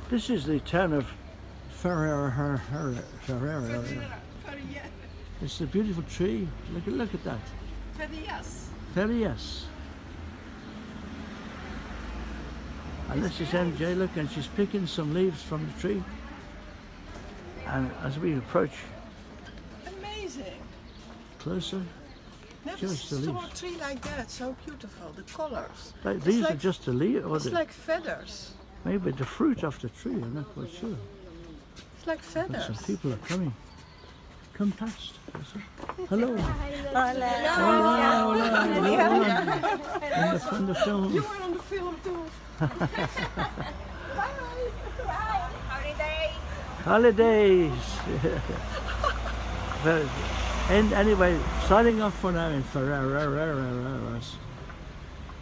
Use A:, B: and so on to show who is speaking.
A: This is the town of Ferrara. It's a beautiful tree. Look at that.
B: Ferias.
A: Ferias. And this is MJ, look, and she's picking some leaves from the tree. And as we approach
B: Amazing.
A: closer,
B: Never
A: just the
B: saw a
A: leaves.
B: tree like that. So beautiful. The colors.
A: Like,
B: It's
A: these are
B: like-
A: just the leaves, or
B: It's like feathers.
A: maybe the fruit of the tree, I'm not quite sure.
B: It's like
A: But
B: feathers.
A: some people are coming. Come past. Hello.
C: Hola.
A: In the film.
B: You were on the film too.
C: Holiday.
A: Holidays. Very good. And anyway, signing off for now in Ferrara.